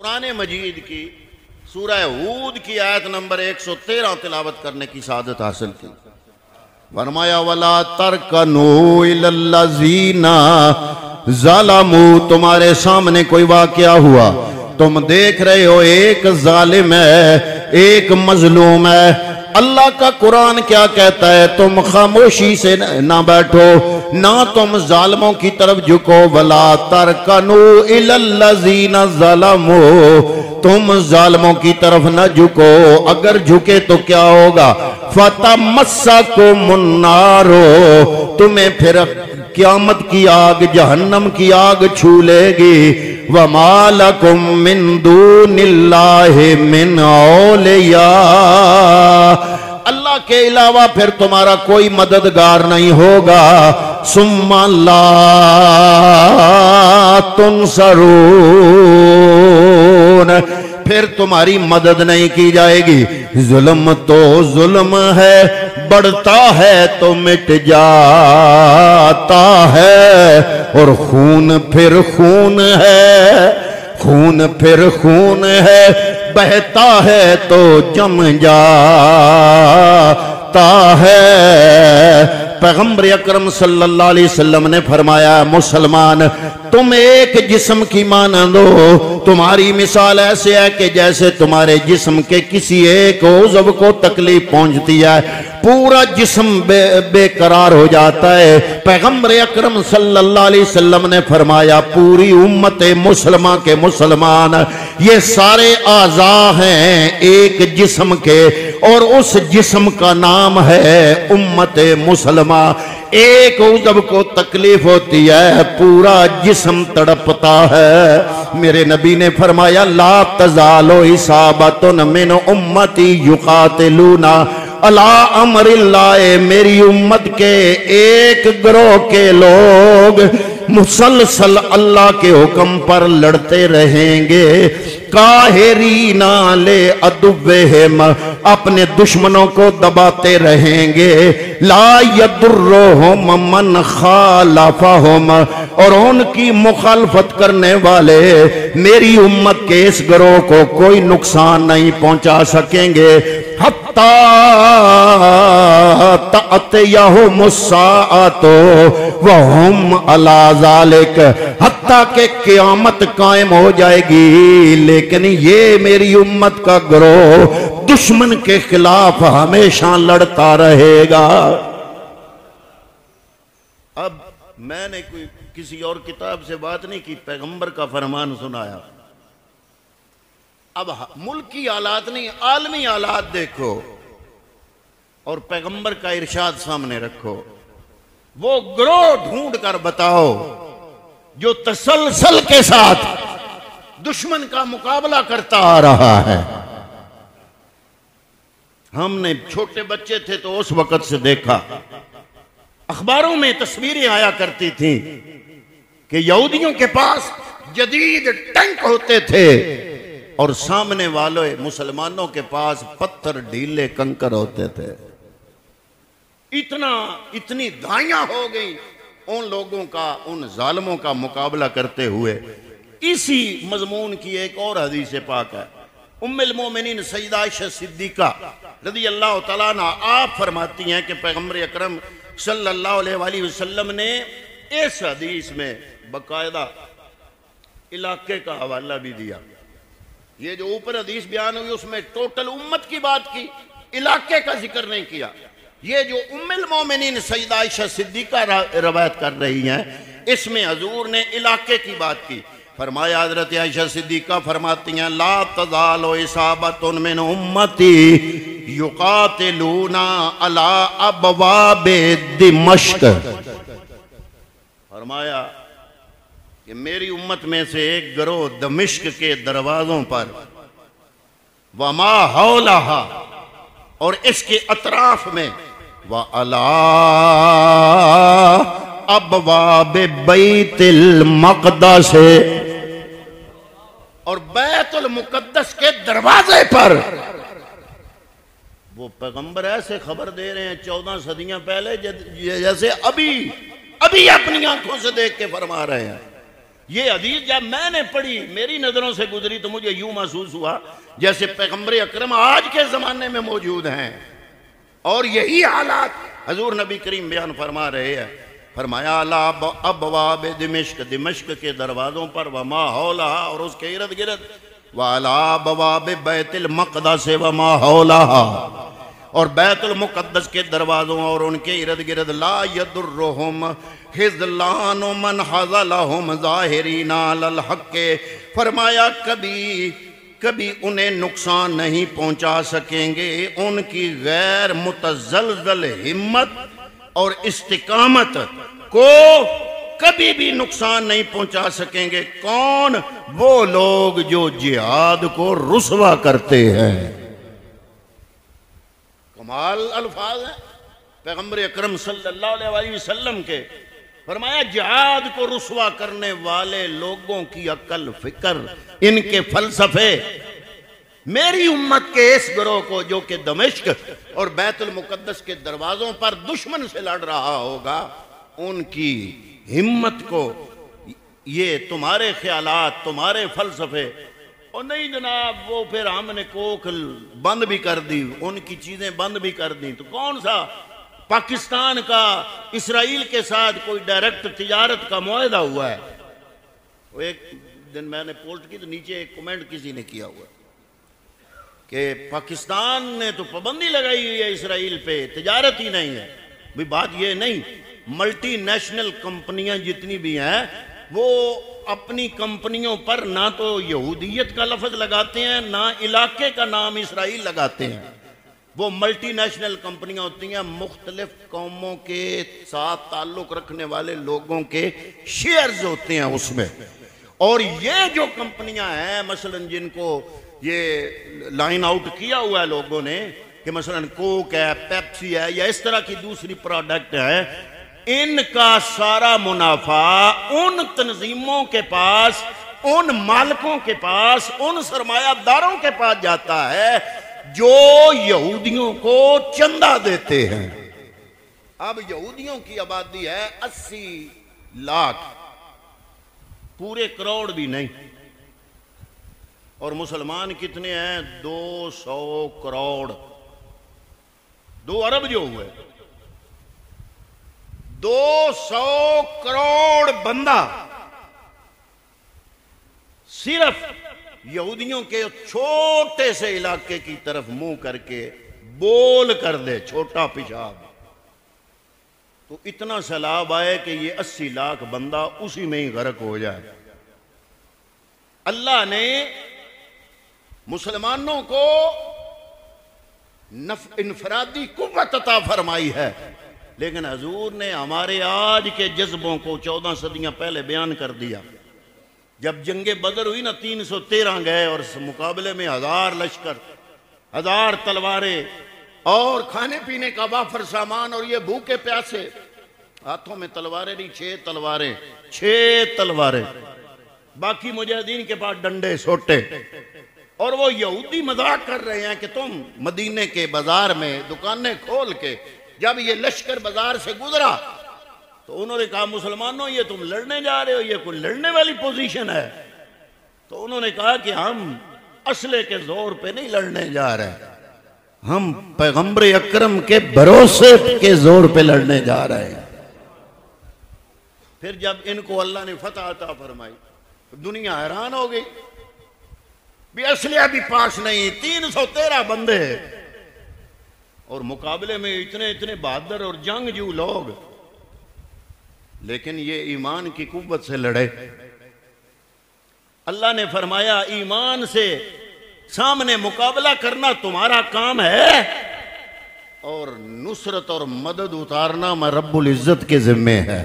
कुरान मजीद की सूरह हूद की आयत नंबर 113 तिलावत करने की सआदत हासिल की। फरमाया वला तरकनू इलल्लज़ीना ज़लमू, तुम्हारे सामने कोई वाक़या हुआ, तुम देख रहे हो एक जालिम है, एक मजलूम है। अल्लाह का कुरान क्या कहता है? तुम खामोशी से ना बैठो, ना तुम जालिमों की तरफ झुको। वला तरकनू इलल्लज़ीना ज़लमू, तुम जालिमों की तरफ न झुको। अगर झुके तो क्या होगा? फतमस्सकुमुन्नारो, तुम्हें फिर क़यामत की आग, जहन्नम की आग छू लेगी। वमा लकुम मिन दूनिल्लाहि मिन औलिया, अल्लाह के अलावा फिर तुम्हारा कोई मददगार नहीं होगा। सुम्मा ला तुनसरून, फिर तुम्हारी मदद नहीं की जाएगी। जुल्म तो जुल्म है, बढ़ता है तो मिट जाता है, और खून फिर खून है, खून फिर खून है, बहता है तो जम जाता है। पैगंबर अकरम सल्लल्लाहु अलैहि वसल्लम ने फरमाया, मुसलमान तुम एक जिस्म की मानंद हो, तुम्हारी मिसाल ऐसे है कि जैसे तुम्हारे जिस्म के किसी एक उज़्व को तकलीफ पहुंचती है, पूरा जिस्म बेकरार हो जाता है। पैगंबर अकरम सल्लल्लाहु अलैहि वसल्लम ने फरमाया, पूरी उम्मत मुसलमान के मुसलमान ये सारे आज़ा हैं एक जिस्म के, और उस जिस्म का नाम है उम्मत मुसलमान। एक उज़्व को तकलीफ होती है, पूरा जिस्म तड़पता है। मेरे नबी ने फरमाया, ला तज़ालो इसाबतुन मिन उम्मती युकातिलूना अला अमरिल्लाह, मेरी उम्मत के एक गिरोह के लोग मुसलसल अल्लाह के हुक्म पर लड़ते रहेंगे। काहिरीना ले अदुव्वेहिम, अपने दुश्मनों को दबाते रहेंगे। ला यदुर्रुहुम मन खालफहुम, और उनकी मुखालफत करने वाले मेरी उम्मत के इस गिरोह को कोई नुकसान नहीं पहुंचा सकेंगे। हत्ता तअतियहुमुस्साअतु वहुम अला ज़ालिक, हत्ता के क़यामत कायम हो जाएगी, लेकिन ये मेरी उम्मत का गिरोह दुश्मन के खिलाफ हमेशा लड़ता रहेगा। अब मैंने कोई किसी और किताब से बात नहीं की, पैगंबर का फरमान सुनाया। अब मुल्की हालात नहीं, आलमी हालात देखो और पैगंबर का इरशाद सामने रखो। वो गिरोह ढूंढ कर बताओ जो तसलसल के साथ दुश्मन का मुकाबला करता आ रहा है। हमने छोटे बच्चे थे तो उस वक्त से देखा, अखबारों में तस्वीरें आया करती थी कि यहूदियों के पास जदीद टैंक होते थे और सामने वाले मुसलमानों के पास पत्थर ढीले कंकर होते थे। इतनी दाइयां हो गई उन लोगों का, उन जालिमों का मुकाबला करते हुए। इसी मजमून की एक और हदीस पाक है, उम्मुल मोमिनीन सय्यदा आयशा सिद्दीका रज़ी अल्लाह तआला अन्हा, आप फरमाती हैं कि पैगंबर अकरम सल्लल्लाहु अलैहि वसल्लम ने इस हदीस में बाकायदा इलाके का हवाला भी दिया। ये जो ऊपर हदीस बयान हुई उसमें टोटल उम्मत की बात की, इलाके का जिक्र नहीं किया। ये जो उम्मुल मोमिनीन सय्यदा आयशा सिद्दीका रवायत कर रही हैं, इसमें हजूर ने इलाके की बात की। फरमाया, हज़रत आयशा सिद्दीका फरमाती हैं, ला तज़ालु इसाबतुन मिन उम्मती युकातिलूना अला अबवाबे दिमश्क। फरमाया कि मेरी उम्मत में से एक गिरोह दमिश्क के दरवाजों पर, वमा हौलहा, और इसके अतराफ में, व अला अबवाबे बैतुल मक़दस, और बैतुल मुक़द्दस के दरवाजे पर। वो पैगंबर ऐसे खबर दे रहे हैं 14 सदियां पहले, जैसे अभी अपनी आंखों से देख के फरमा रहे हैं। ये हदीस जब मैंने पढ़ी, मेरी नजरों से गुजरी, तो मुझे यूं महसूस हुआ जैसे पैगंबर अकरम आज के जमाने में मौजूद हैं और यही हालात हजूर नबी करीम बयान फरमा रहे हैं। फरमाया अला अबवाब दिमश्क, दिमश्क के दरवाज़ों पर, वमा हौला, और उसके इर्द गिर्द, वाला अबवाब बैतुल मक़दस वमा हौला, और बैतुल मुक़द्दस के दरवाज़ों और उनके इर्द गिर्द, ला यदुर्रुहुम हिज़लानु मन हज़लहुम ज़ाहिरीना अलल हक़। फरमाया कभी कभी उन्हें नुकसान नहीं पहुंचा सकेंगे उनकी गैर मुतज़लज़ल हिम्मत और इस्तिकामत को कभी भी नुकसान नहीं पहुंचा सकेंगे। कौन? वो लोग जो जिहाद को रुसवा करते हैं। कमाल अल्फाज है पैगंबर अकरम सल्लल्लाहु अलैहि वसल्लम के। फरमाया जिहाद को रुसवा करने वाले लोगों की अक्ल फिक्र, इनके फलसफे मेरी उम्मत के इस गिरोह को जो कि दमिश्क और बैतुल मुकद्दस के दरवाजों पर दुश्मन से लड़ रहा होगा, उनकी हिम्मत को ये तुम्हारे ख्यालात, तुम्हारे फलसफे, और नहीं जनाब वो फिर हमने कोख बंद भी कर दी, उनकी चीजें बंद भी कर दी। तो कौन सा पाकिस्तान का इसराइल के साथ कोई डायरेक्ट तिजारत का मुआहदा हुआ है? वो एक दिन मैंने पोस्ट की तो नीचे एक कमेंट किसी ने किया हुआ कि पाकिस्तान ने तो पाबंदी लगाई हुई है इसराइल पे, तिजारत ही नहीं है। भाई बात ये नहीं, मल्टीनेशनल कंपनियां जितनी भी हैं वो अपनी कंपनियों पर ना तो यहूदियत का लफ्ज लगाते हैं, ना इलाके का नाम इसराइल लगाते हैं। वो मल्टीनेशनल कंपनियां होती हैं, मुख्तलिफ कौमों के साथ ताल्लुक रखने वाले लोगों के शेयर्स होते हैं उसमें। और ये जो कंपनियां हैं मसलन जिनको ये लाइन आउट किया हुआ है लोगों ने कि मसलन कोक है, पेप्सी है, या इस तरह की दूसरी प्रोडक्ट है, इनका सारा मुनाफा उन तंजीमों के पास, उन मालिकों के पास, उन सरमायादारों के पास जाता है जो यहूदियों को चंदा देते हैं। अब यहूदियों की आबादी है 80 लाख, पूरे करोड़ भी नहीं, और मुसलमान कितने हैं? 200 करोड़, 2 अरब जो हुए, 200 करोड़ बंदा सिर्फ यहूदियों के छोटे से इलाके की तरफ मुंह करके बोल कर दे छोटा पेशाब, तो इतना सैलाब आए कि ये 80 लाख बंदा उसी में ही गर्क हो जाए। अल्लाह ने मुसलमानों को इनफरादी कुव्वत अता फरमाई है, लेकिन हजूर ने हमारे आज के जज्बों को 14 सदियां पहले बयान कर दिया। जब जंगे बदर हुई ना, 313 गए और इस मुकाबले में 1000 लश्कर, 1000 तलवारें और खाने पीने का वाफर सामान, और ये भूखे प्यासे, हाथों में तलवारें नहीं, 6 तलवारें, बाकी मुजाहिदीन के पास डंडे सोटे। और वो यहूदी मजाक कर रहे हैं कि तुम मदीने के बाजार में दुकानें खोल के, जब ये लश्कर बाजार से गुजरा तो उन्होंने कहा मुसलमानों ये तुम लड़ने जा रहे हो, ये कोई लड़ने वाली पोजीशन है? तो उन्होंने कहा कि हम असले के जोर पे नहीं लड़ने जा रहे, हम पैगंबर अकरम के भरोसे के जोर पे लड़ने जा रहे हैं। फिर जब इनको अल्लाह ने फतह अता फरमाई, दुनिया हैरान हो गई, भी असलिया भी पास नहीं, 313 बंदे और मुकाबले में इतने इतने बहादुर और जंगजू लोग, लेकिन ये ईमान की कुव्वत से लड़े। अल्लाह ने फरमाया ईमान से सामने मुकाबला करना तुम्हारा काम है, और नुसरत और मदद उतारना मैं रब्बुल इज्जत के जिम्मे है।